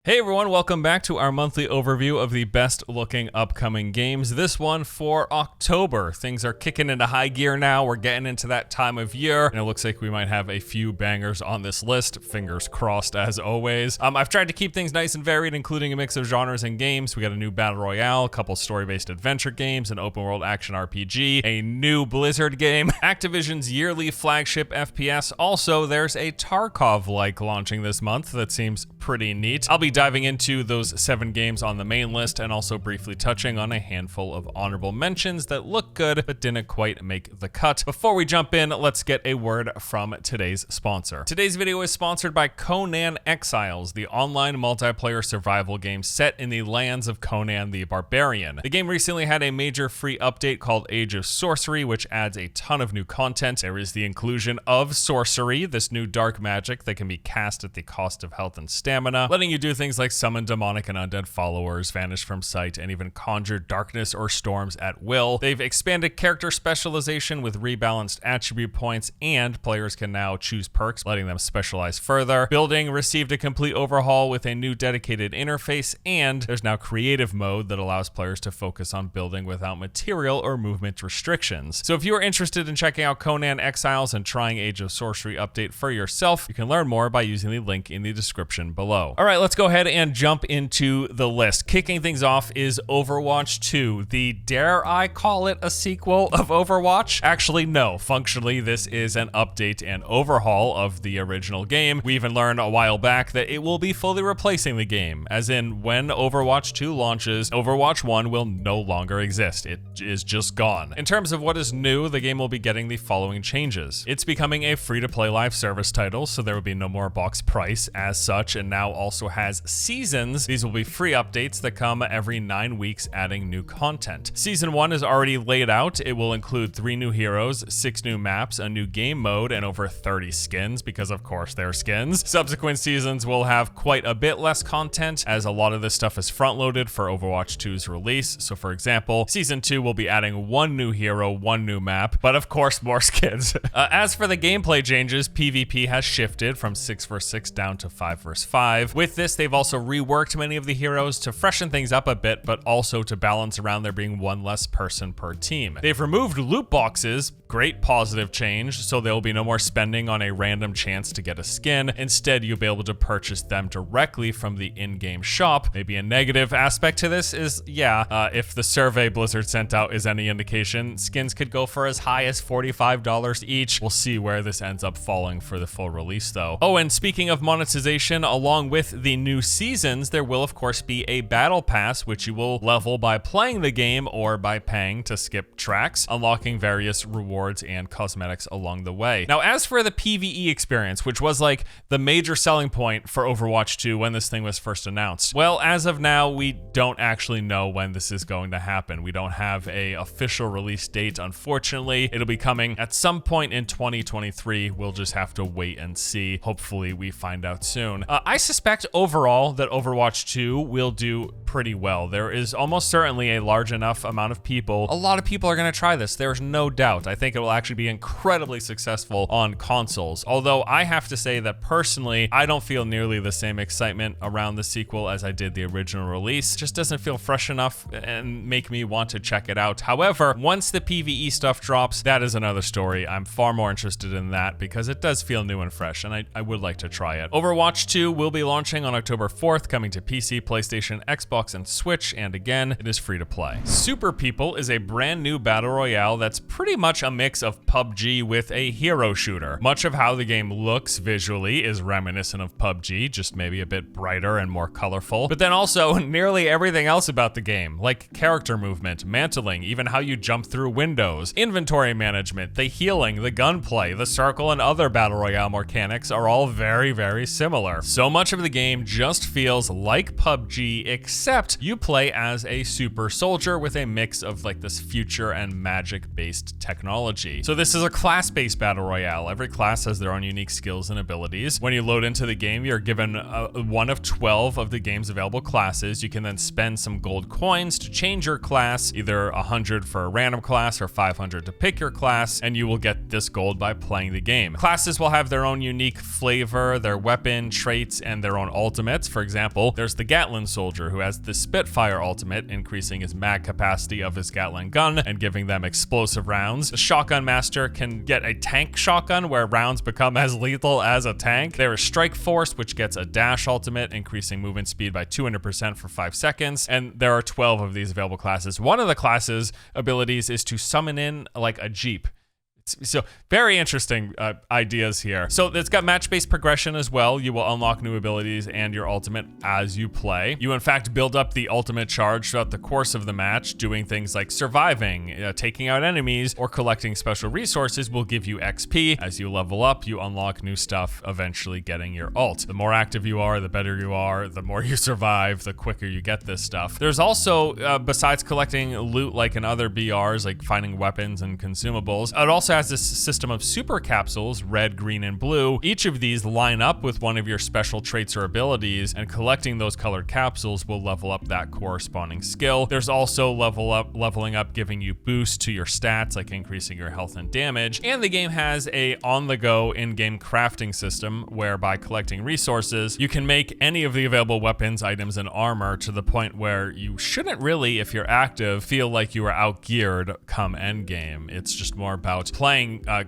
Hey everyone, welcome back to our monthly overview of the best looking upcoming games. This one for October. Things are kicking into high gear now. We're getting into that time of year, and it looks like we might have a few bangers on this list. Fingers crossed as always. I've tried to keep things nice and varied, including a mix of genres and games. We got a new Battle Royale, a couple story-based adventure games, an open world action RPG, a new Blizzard game, Activision's yearly flagship FPS. Also, there's a Tarkov-like launching this month that seems pretty neat. I'll be diving into those 7 games on the main list and also briefly touching on a handful of honorable mentions that look good but didn't quite make the cut. Before we jump in, let's get a word from today's sponsor. Today's video is sponsored by Conan Exiles, the online multiplayer survival game set in the lands of Conan the Barbarian. The game recently had a major free update called Age of Sorcery, which adds a ton of new content. There is the inclusion of sorcery, this new dark magic that can be cast at the cost of health and stamina, letting you do things like summon demonic and undead followers, vanish from sight, and even conjure darkness or storms at will. They've expanded character specialization with rebalanced attribute points, and players can now choose perks, letting them specialize further. Building received a complete overhaul with a new dedicated interface, and there's now creative mode that allows players to focus on building without material or movement restrictions. So if you are interested in checking out Conan Exiles and trying Age of Sorcery update for yourself, you can learn more by using the link in the description below. All right, let's go ahead and jump into the list. Kicking things off is Overwatch 2, the, dare I call it, a sequel of Overwatch? Actually, no. Functionally, this is an update and overhaul of the original game. We even learned a while back that it will be fully replacing the game, as in when Overwatch 2 launches, Overwatch 1 will no longer exist. It is just gone. In terms of what is new, the game will be getting the following changes. It's becoming a free-to-play live service title, so there will be no more box price as such, and now also has seasons. These will be free updates that come every 9 weeks, adding new content. Season 1 is already laid out. It will include 3 new heroes, 6 new maps, a new game mode, and over 30 skins, because of course they're skins. Subsequent seasons will have quite a bit less content, as a lot of this stuff is front-loaded for Overwatch 2's release. So for example, Season 2 will be adding 1 new hero, 1 new map, but of course more skins. As for the gameplay changes, PvP has shifted from 6 vs 6 down to 5 vs 5. With this, they've also reworked many of the heroes to freshen things up a bit, but also to balance around there being 1 less person per team. They've removed loot boxes, great positive change, so there will be no more spending on a random chance to get a skin. Instead, you'll be able to purchase them directly from the in-game shop. Maybe a negative aspect to this is, if the survey Blizzard sent out is any indication, skins could go for as high as $45 each. We'll see where this ends up falling for the full release though. Oh, and speaking of monetization, along with the new seasons, there will of course be a battle pass, which you will level by playing the game or by paying to skip tracks, unlocking various rewards and cosmetics along the way. Now, as for the PvE experience, which was like the major selling point for Overwatch 2 when this thing was first announced, well, as of now, we don't actually know when this is going to happen. We don't have a official release date, unfortunately. It'll be coming at some point in 2023. We'll just have to wait and see. Hopefully we find out soon. I suspect overall that Overwatch 2 will do pretty well. There is almost certainly a large enough amount of people. A lot of people are going to try this. There's no doubt. I think it will actually be incredibly successful on consoles. Although I have to say that personally, I don't feel nearly the same excitement around the sequel as I did the original release. It just doesn't feel fresh enough and make me want to check it out. However, once the PvE stuff drops, that is another story. I'm far more interested in that because it does feel new and fresh, and I would like to try it. Overwatch 2 will be launching on October 4th, coming to PC, PlayStation, Xbox, and Switch, and again, it is free to play. Super People is a brand new battle royale that's pretty much a mix of PUBG with a hero shooter. Much of how the game looks visually is reminiscent of PUBG, just maybe a bit brighter and more colorful. But then also nearly everything else about the game, like character movement, mantling, even how you jump through windows, inventory management, the healing, the gunplay, the circle, and other battle royale mechanics are all very, very similar. So much of the game just feels like PUBG, except you play as a super soldier with a mix of like this future and magic-based technology. So this is a class-based battle royale. Every class has their own unique skills and abilities. When you load into the game, you're given one of 12 of the game's available classes. You can then spend some gold coins to change your class, either 100 for a random class or 500 to pick your class, and you will get this gold by playing the game. Classes will have their own unique flavor, their weapon, traits, and their own ultimate. ultimates. For example, there's the Gatling Soldier, who has the Spitfire ultimate, increasing his mag capacity of his Gatling gun and giving them explosive rounds. The Shotgun Master can get a tank shotgun where rounds become as lethal as a tank. There is Strike Force, which gets a dash ultimate, increasing movement speed by 200% for 5 seconds. And there are 12 of these available classes. One of the classes abilities is to summon in like a Jeep. So very interesting ideas here. So it's got match-based progression as well. You will unlock new abilities and your ultimate as you play. You in fact build up the ultimate charge throughout the course of the match. Doing things like surviving, taking out enemies, or collecting special resources will give you XP. As you level up, you unlock new stuff, eventually getting your ult. The more active you are, the better you are, the more you survive, the quicker you get this stuff. There's also, besides collecting loot like in other BRs, like finding weapons and consumables, it also has this system of super capsules, red, green, and blue. Each of these line up with one of your special traits or abilities, and collecting those colored capsules will level up that corresponding skill. There's also leveling up giving you boosts to your stats, like increasing your health and damage. And the game has a on-the-go in-game crafting system, where by collecting resources, you can make any of the available weapons, items, and armor to the point where you shouldn't really, if you're active, feel like you are outgeared come endgame. It's just more about playing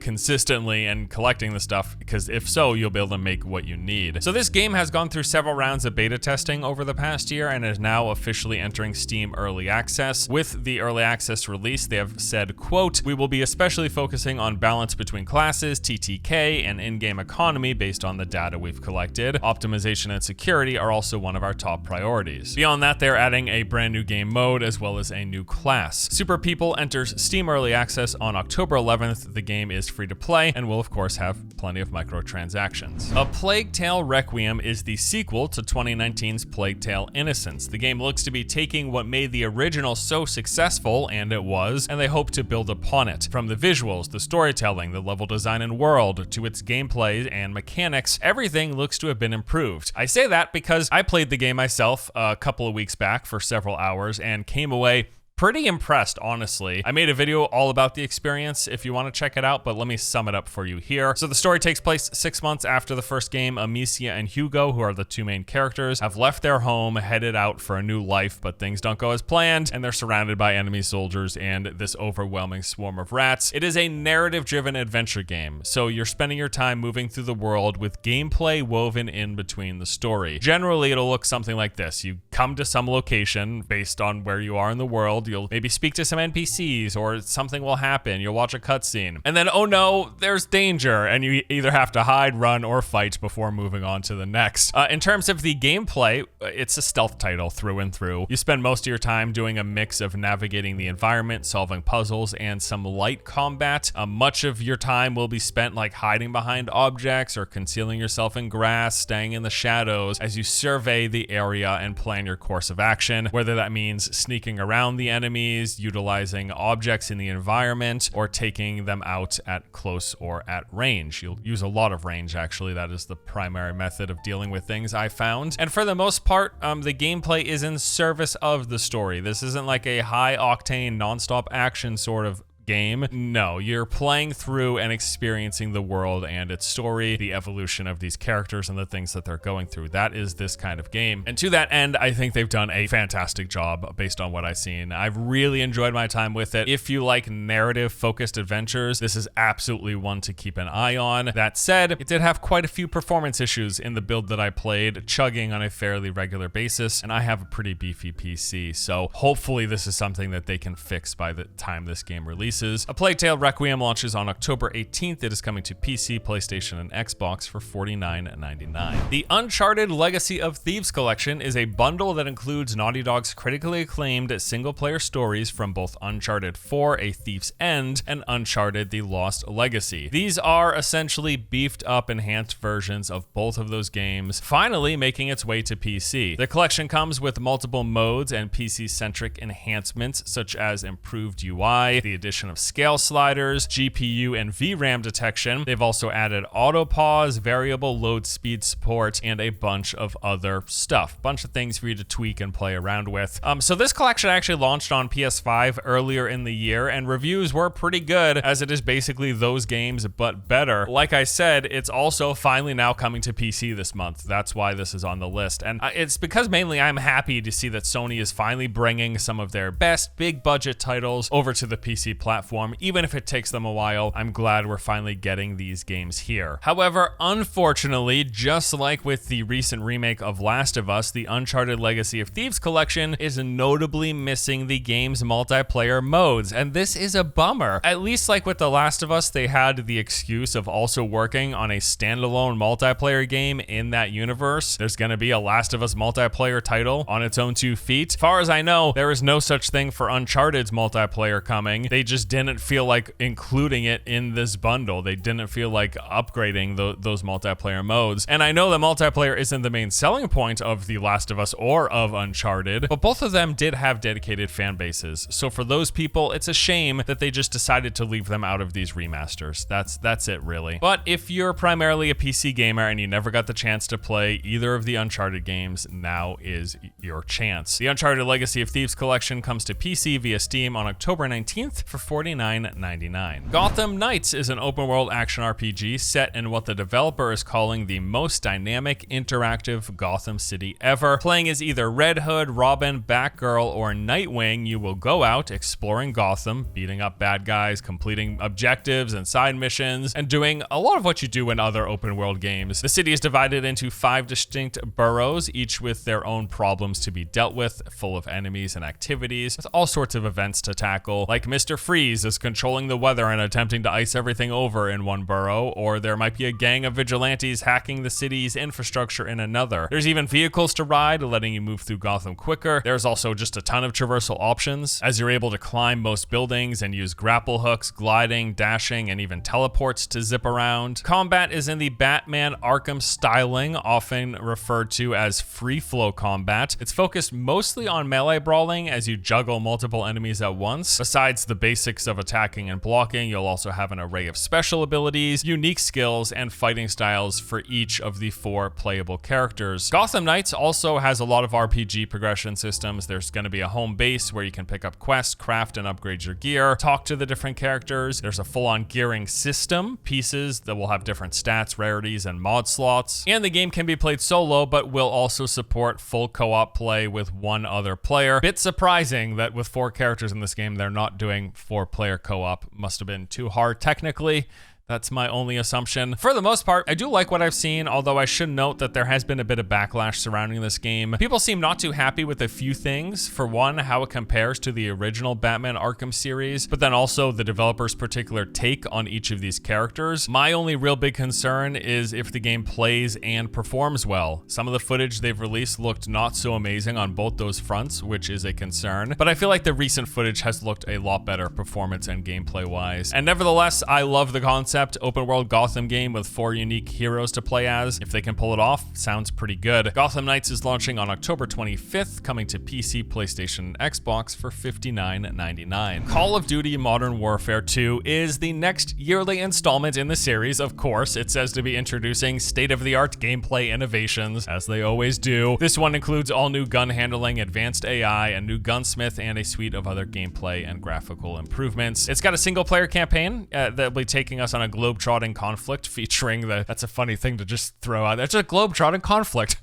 consistently and collecting the stuff, because if so, you'll be able to make what you need. So this game has gone through several rounds of beta testing over the past year and is now officially entering Steam Early Access. With the Early Access release, they have said, quote, "We will be especially focusing on balance between classes, TTK, and in-game economy based on the data we've collected. Optimization and security are also one of our top priorities." Beyond that, they're adding a brand new game mode as well as a new class. Super People enters Steam Early Access on October 11th. The game is free to play and will of course have plenty of microtransactions. A Plague Tale Requiem is the sequel to 2019's Plague Tale Innocence. The game looks to be taking what made the original so successful, and it was, and they hope to build upon it. From the visuals, the storytelling, the level design and world, to its gameplay and mechanics, everything looks to have been improved. I say that because I played the game myself a couple of weeks back for several hours and came away pretty impressed, honestly. I made a video all about the experience if you want to check it out, but let me sum it up for you here. So the story takes place 6 months after the first game. Amicia and Hugo, who are the two main characters, have left their home, headed out for a new life, but things don't go as planned, and they're surrounded by enemy soldiers and this overwhelming swarm of rats. It is a narrative-driven adventure game, so you're spending your time moving through the world with gameplay woven in between the story. Generally, it'll look something like this. You come to some location based on where you are in the world. You'll maybe speak to some NPCs, or something will happen. You'll watch a cutscene, and then, oh no, there's danger, and you either have to hide, run, or fight before moving on to the next. In terms of the gameplay, it's a stealth title through and through. You spend most of your time doing a mix of navigating the environment, solving puzzles, and some light combat. Much of your time will be spent like hiding behind objects or concealing yourself in grass, staying in the shadows as you survey the area and plan your course of action, whether that means sneaking around the enemies, utilizing objects in the environment, or taking them out at close or at range. You'll use a lot of range, actually. That is the primary method of dealing with things, I found. And for the most part, the gameplay is in service of the story. This isn't like a high-octane, non-stop action sort of game. No, you're playing through and experiencing the world and its story, the evolution of these characters and the things that they're going through. That is this kind of game. And to that end, I think they've done a fantastic job based on what I've seen. I've really enjoyed my time with it. If you like narrative-focused adventures, this is absolutely one to keep an eye on. That said, it did have quite a few performance issues in the build that I played, chugging on a fairly regular basis, and I have a pretty beefy PC, so hopefully this is something that they can fix by the time this game releases. A Plague Tale Requiem launches on October 18th. It is coming to PC, PlayStation, and Xbox for $49.99. The Uncharted Legacy of Thieves collection is a bundle that includes Naughty Dog's critically acclaimed single-player stories from both Uncharted 4: A Thief's End and Uncharted: The Lost Legacy. These are essentially beefed up, enhanced versions of both of those games, finally making its way to PC. The collection comes with multiple modes and PC-centric enhancements such as improved UI, the addition combination of scale sliders, GPU and VRAM detection. They've also added auto pause, variable load speed support, and a bunch of other stuff. Bunch of things for you to tweak and play around with. So this collection actually launched on PS5 earlier in the year, and reviews were pretty good, as it is basically those games but better. Like I said, it's also finally now coming to PC this month. That's why this is on the list. And it's because mainly I'm happy to see that Sony is finally bringing some of their best big budget titles over to the PC platform. Even if it takes them a while, I'm glad we're finally getting these games here. However, unfortunately, just like with the recent remake of Last of Us, the Uncharted Legacy of Thieves collection is notably missing the game's multiplayer modes, and this is a bummer. At least like with The Last of Us, they had the excuse of also working on a standalone multiplayer game in that universe. There's gonna be a Last of Us multiplayer title on its own 2 feet. As far as I know, there is no such thing for Uncharted's multiplayer coming. They just didn't feel like including it in this bundle. They didn't feel like upgrading those multiplayer modes. And I know that multiplayer isn't the main selling point of The Last of Us or of Uncharted, but both of them did have dedicated fan bases. So for those people, it's a shame that they just decided to leave them out of these remasters. That's it really. But if you're primarily a PC gamer and you never got the chance to play either of the Uncharted games, now is your chance. The Uncharted Legacy of Thieves collection comes to PC via Steam on October 19th for $49.99. Gotham Knights is an open world action RPG set in what the developer is calling the most dynamic interactive Gotham City ever. Playing as either Red Hood, Robin, Batgirl, or Nightwing, you will go out exploring Gotham, beating up bad guys, completing objectives and side missions, and doing a lot of what you do in other open world games. The city is divided into 5 distinct boroughs, each with their own problems to be dealt with, full of enemies and activities, with all sorts of events to tackle, like Mr. Freeze is controlling the weather and attempting to ice everything over in one borough, or there might be a gang of vigilantes hacking the city's infrastructure in another. There's even vehicles to ride, letting you move through Gotham quicker. There's also just a ton of traversal options, as you're able to climb most buildings and use grapple hooks, gliding, dashing, and even teleports to zip around. Combat is in the Batman Arkham styling, often referred to as free flow combat. It's focused mostly on melee brawling as you juggle multiple enemies at once. Besides the basics of attacking and blocking, you'll also have an array of special abilities, unique skills, and fighting styles for each of the 4 playable characters. Gotham Knights also has a lot of RPG progression systems. There's going to be a home base where you can pick up quests, craft and upgrade your gear, talk to the different characters. There's a full-on gearing system, pieces that will have different stats, rarities, and mod slots. And the game can be played solo, but will also support full co-op play with 1 other player. Bit surprising that with 4 characters in this game, they're not doing 4-player co-op. Must have been too hard technically. That's my only assumption. For the most part, I do like what I've seen, although I should note that there has been a bit of backlash surrounding this game. People seem not too happy with a few things. For one, how it compares to the original Batman Arkham series, but then also the developer's particular take on each of these characters. My only real big concern is if the game plays and performs well. Some of the footage they've released looked not so amazing on both those fronts, which is a concern, but I feel like the recent footage has looked a lot better performance and gameplay wise. And nevertheless, I love the concept. Open world Gotham game with 4 unique heroes to play as. If they can pull it off, sounds pretty good. Gotham Knights is launching on October 25th, coming to PC, PlayStation, and Xbox for $59.99. Call of Duty Modern Warfare 2 is the next yearly installment in the series. Of course, it says to be introducing state-of-the-art gameplay innovations, as they always do. This one includes all new gun handling, advanced AI, a new gunsmith, and a suite of other gameplay and graphical improvements. It's got a single-player campaign that'll be taking us on a globe-trotting conflict featuring that's a funny thing to just throw out. That's a globe-trotting conflict.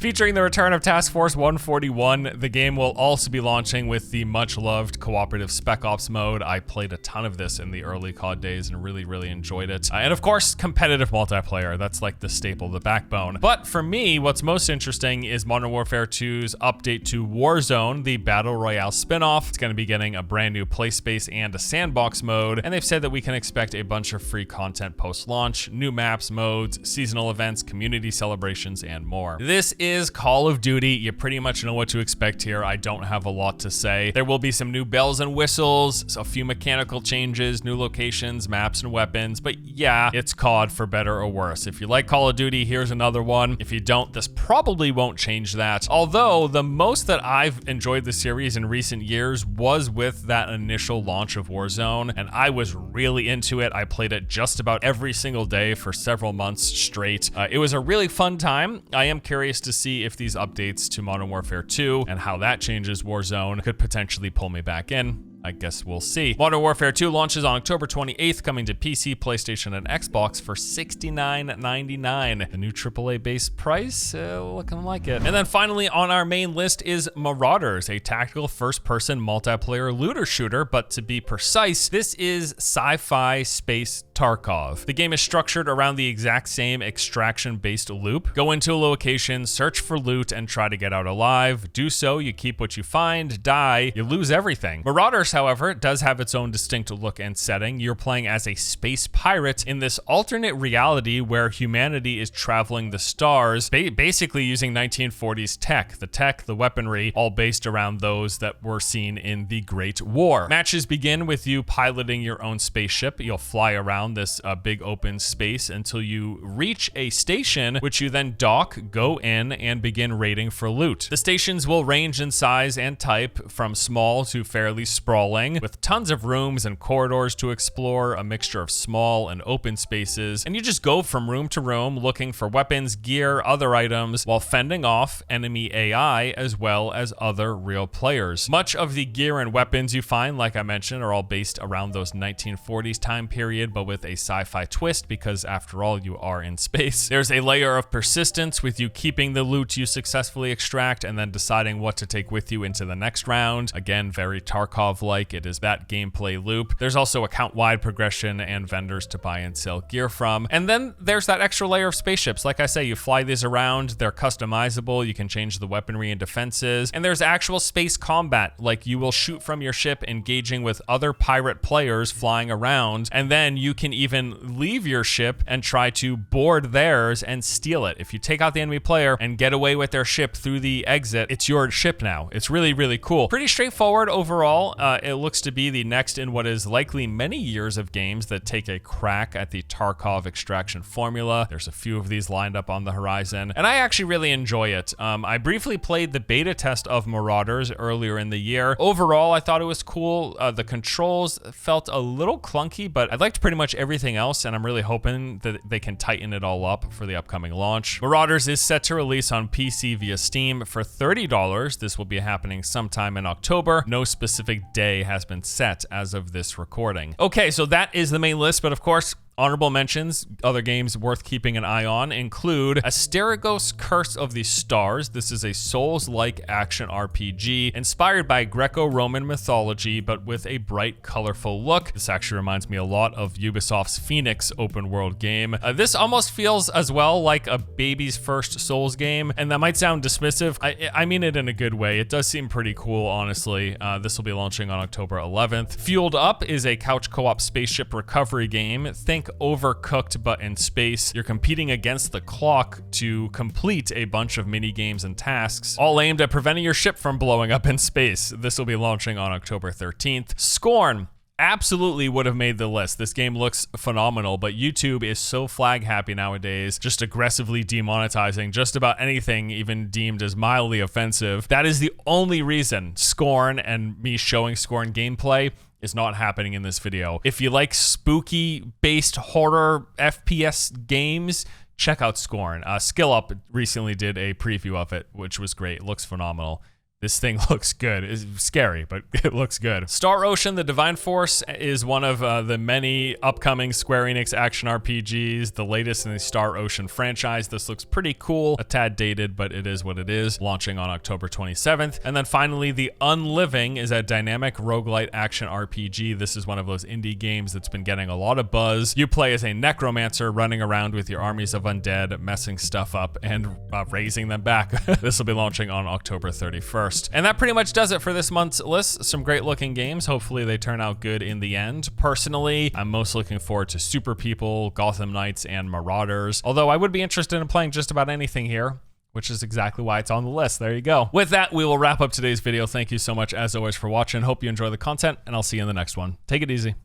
Featuring the return of Task Force 141, the game will also be launching with the much-loved cooperative Spec Ops mode. I played a ton of this in the early COD days and really enjoyed it. And of course, competitive multiplayer. That's like the staple, the backbone. But for me, what's most interesting is Modern Warfare 2's update to Warzone, the Battle Royale spin-off. It's going to be getting a brand new play space and a sandbox mode, and they've said that we can expect a bunch of free content post-launch, new maps, modes, seasonal events, community celebrations, and more. This is Call of Duty. You pretty much know what to expect here. I don't have a lot to say. There will be some new bells and whistles, a few mechanical changes, new locations, maps, and weapons, but yeah, it's COD for better or worse. If you like Call of Duty, here's another one. If you don't, this probably won't change that. Although the most that I've enjoyed the series in recent years was with that initial launch of Warzone, and I was really into it. I played it just about every single day for several months straight. It was a really fun time. I am curious to see if these updates to Modern Warfare 2 and how that changes Warzone could potentially pull me back in. I guess we'll see. Modern Warfare 2 launches on October 28th, coming to PC, PlayStation, and Xbox for $69.99. The new AAA base price, looking like it. And then finally on our main list is Marauders, a tactical first-person multiplayer looter shooter, but to be precise, this is sci-fi space Tarkov. The game is structured around the exact same extraction-based loop. Go into a location, search for loot, and try to get out alive. Do so, you keep what you find, die, you lose everything. Marauders, however, does have its own distinct look and setting. You're playing as a space pirate in this alternate reality where humanity is traveling the stars, basically using 1940s tech. The weaponry, all based around those that were seen in the Great War. Matches begin with you piloting your own spaceship. You'll fly around this big open space until you reach a station, which you then dock, go in, and begin raiding for loot. The stations will range in size and type from small to fairly sprawling, with tons of rooms and corridors to explore, a mixture of small and open spaces, and you just go from room to room looking for weapons, gear, other items, while fending off enemy AI as well as other real players. Much of the gear and weapons you find, like I mentioned, are all based around those 1940s time period, but with a sci-fi twist, because after all, you are in space. There's a layer of persistence with you keeping the loot you successfully extract and then deciding what to take with you into the next round. Again, very Tarkov-like. It is that gameplay loop. There's also account-wide progression and vendors to buy and sell gear from. And then there's that extra layer of spaceships. Like I say, you fly these around, they're customizable, you can change the weaponry and defenses, and there's actual space combat. Like, you will shoot from your ship, engaging with other pirate players flying around, and then you can even leave your ship and try to board theirs and steal it. If you take out the enemy player and get away with their ship through the exit, it's your ship now. It's really, really cool. Pretty straightforward overall. It looks to be the next in what is likely many years of games that take a crack at the Tarkov extraction formula. There's a few of these lined up on the horizon, and I actually really enjoy it. I briefly played the beta test of Marauders earlier in the year. Overall, I thought it was cool. The controls felt a little clunky, but I liked pretty much everything else, and I'm really hoping that they can tighten it all up for the upcoming launch. Marauders is set to release on PC via Steam for $30. This will be happening sometime in October. No specific day has been set as of this recording. Okay, so that is the main list, but of course, honorable mentions, other games worth keeping an eye on, include Asterigos Curse of the Stars. This is a Souls-like action RPG inspired by Greco-Roman mythology, but with a bright, colorful look. This actually reminds me a lot of Ubisoft's Phoenix open world game. This almost feels as well like a baby's first Souls game, and that might sound dismissive. I mean it in a good way. It does seem pretty cool, honestly. This will be launching on October 11th. Fueled Up is a couch co-op spaceship recovery game. Think Overcooked, but in space. You're competing against the clock to complete a bunch of mini games and tasks, all aimed at preventing your ship from blowing up in space. This will be launching on October 13th. Scorn absolutely would have made the list. This game looks phenomenal, but YouTube is so flag happy nowadays, just aggressively demonetizing just about anything even deemed as mildly offensive. That is the only reason Scorn and me showing Scorn gameplay is not happening in this video. If you like spooky-based horror FPS games, check out Scorn. Skill Up recently did a preview of it, which was great. It looks phenomenal. This thing looks good. It's scary, but it looks good. Star Ocean: The Divine Force is one of the many upcoming Square Enix action RPGs, the latest in the Star Ocean franchise. This looks pretty cool, a tad dated, but it is what it is, launching on October 27th. And then finally, The Unliving is a dynamic roguelite action RPG. This is one of those indie games that's been getting a lot of buzz. You play as a necromancer running around with your armies of undead, messing stuff up and raising them back. This will be launching on October 31st. 31st. And that pretty much does it for this month's list. Some great looking games. Hopefully they turn out good in the end. Personally, I'm most looking forward to Super People, Gotham Knights, and Marauders. Although I would be interested in playing just about anything here, which is exactly why it's on the list. There you go. With that, we will wrap up today's video. Thank you so much, as always, for watching. Hope you enjoy the content, and I'll see you in the next one. Take it easy.